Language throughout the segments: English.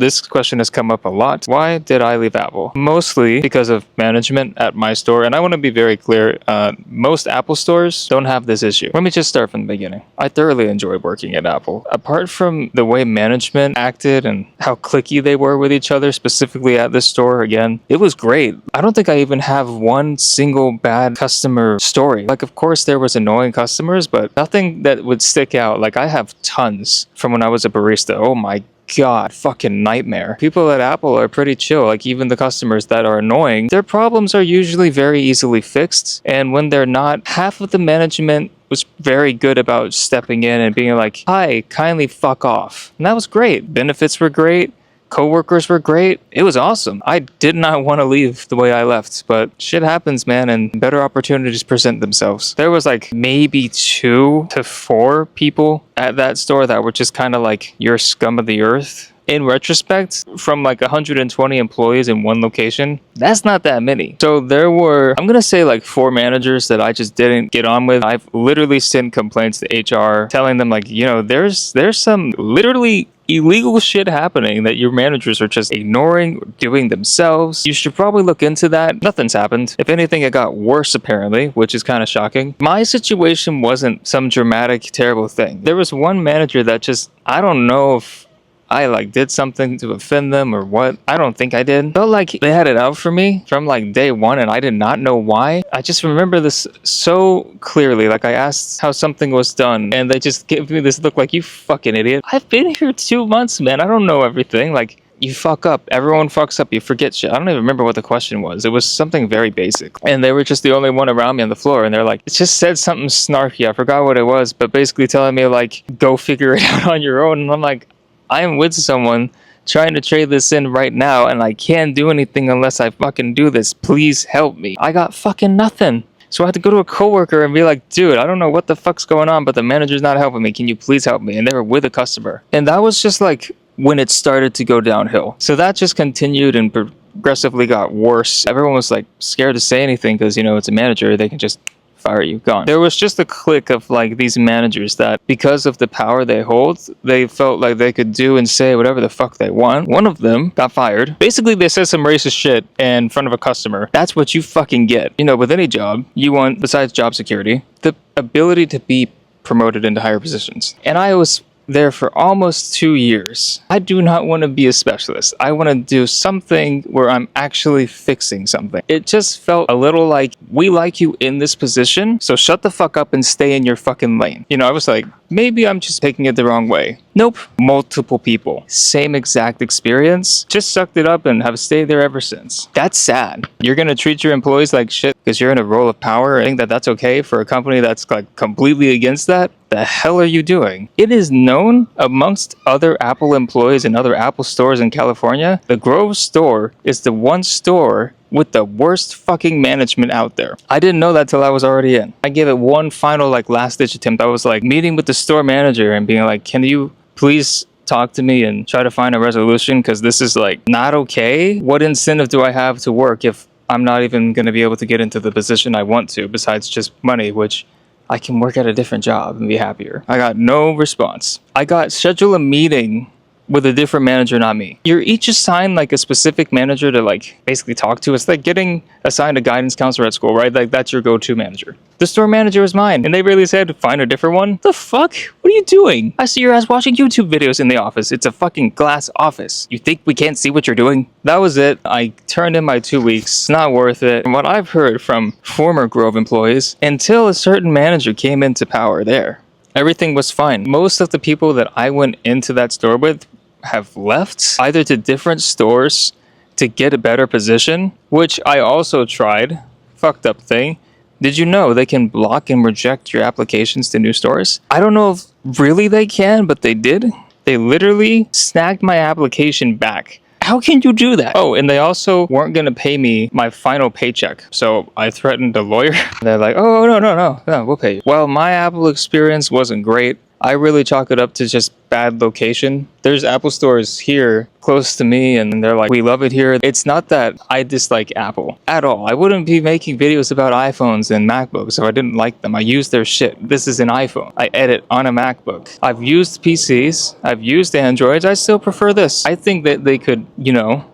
This question has come up a lot. Why did I leave Apple? Mostly because of management at my store. And I want to be very clear, most Apple stores don't have this issue. Let me just start from the beginning. I thoroughly enjoyed working at Apple. Apart from the way management acted and how cliquey they were with each other, specifically at this store, again, it was great. I don't think I even have one single bad customer story. Like, of course, there was annoying customers, but nothing that would stick out. Like, I have tons from when I was a barista. Oh my God, fucking nightmare. People at Apple are pretty chill. Like, even the customers that are annoying, their problems are usually very easily fixed. And when they're not, half of the management was very good about stepping in and being like, hi, kindly fuck off. And that was great. Benefits were great. Coworkers were great. It was awesome. I did not want to leave the way I left, but shit happens, man, and better opportunities present themselves. There was like maybe 2 to 4 people at that store that were just kind of like, you're scum of the earth. In retrospect, from like 120 employees in one location, that's not that many. So there were, I'm gonna say like 4 managers that I just didn't get on with. I've literally sent complaints to HR telling them like, you know, there's some literally illegal shit happening that your managers are just ignoring or doing themselves. You should probably look into that. Nothing's happened. If anything, it got worse apparently, which is kind of shocking. My situation wasn't some dramatic, terrible thing. There was one manager that just, I don't know if I like did something to offend them or what. I don't think I did. Felt like they had it out for me from like day one and I did not know why. I just remember this so clearly. Like, I asked how something was done and they just gave me this look like, you fucking idiot. I've been here 2 months, man. I don't know everything. Like, you fuck up. Everyone fucks up. You forget shit. I don't even remember what the question was. It was something very basic. And they were just the only one around me on the floor. And they're like, it just said something snarky. I forgot what it was, but basically telling me like, go figure it out on your own. And I'm like, I am with someone trying to trade this in right now and I can't do anything unless I fucking do this. Please help me. I got fucking nothing. So I had to go to a coworker and be like, dude, I don't know what the fuck's going on, but the manager's not helping me. Can you please help me? And they were with a customer. And that was just like when it started to go downhill. So that just continued and progressively got worse. Everyone was like scared to say anything because, you know, it's a manager. They can just fire you, gone. There was just a clique of like these managers that because of the power they hold, they felt like they could do and say whatever the fuck they want. One of them got fired. Basically, they said some racist shit in front of a customer. That's what you fucking get. You know, with any job, you want, besides job security, the ability to be promoted into higher positions. And I was there for almost 2 years. I do not want to be a specialist. I want to do something where I'm actually fixing something. It just felt a little like, we like you in this position, so shut the fuck up and stay in your fucking lane. You know, I was like, maybe I'm just taking it the wrong way. Nope. Multiple people. Same exact experience. Just sucked it up and have stayed there ever since. That's sad. You're gonna treat your employees like shit because you're in a role of power. I think that that's okay for a company that's like completely against that. The hell are you doing? It is known amongst other Apple employees and other Apple stores in California, the Grove store is the one store with the worst fucking management out there. I didn't know that till I was already in. I gave it one final like last ditch attempt. I was like meeting with the store manager and being like, can you please talk to me and try to find a resolution because this is like not okay. What incentive do I have to work if I'm not even going to be able to get into the position I want to besides just money, which I can work at a different job and be happier. I got no response. I got scheduled a meeting with a different manager, not me. You're each assigned like a specific manager to like basically talk to. It's like getting assigned a guidance counselor at school, right? Like that's your go-to manager. The store manager was mine and they really said, find a different one. The fuck? What are you doing? I see your ass watching YouTube videos in the office. It's a fucking glass office. You think we can't see what you're doing? That was it. I turned in my 2 weeks. It's not worth it. And what I've heard from former Grove employees, until a certain manager came into power there, everything was fine. Most of the people that I went into that store with have left either to different stores to get a better position, which I also tried. Fucked up thing. Did you know they can block and reject your applications to new stores? I don't know if really they can, but they did. They literally snagged my application back. How can you do that? Oh, and they also weren't going to pay me my final paycheck. So I threatened a lawyer. They're like, oh, no, we'll pay you. Well, my Apple experience wasn't great. I really chalk it up to just bad location. There's Apple stores here close to me and they're like, we love it here. It's not that I dislike Apple at all. I wouldn't be making videos about iPhones and MacBooks if I didn't like them. I use their shit. This is an iPhone. I edit on a MacBook. I've used PCs. I've used Androids. I still prefer this. I think that they could,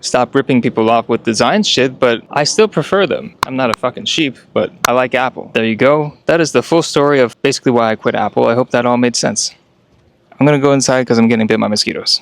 stop ripping people off with design shit, but I still prefer them. I'm not a fucking sheep, but I like Apple. There you go. That is the full story of basically why I quit Apple. I hope that all made sense. I'm gonna go inside because I'm getting bit by mosquitoes.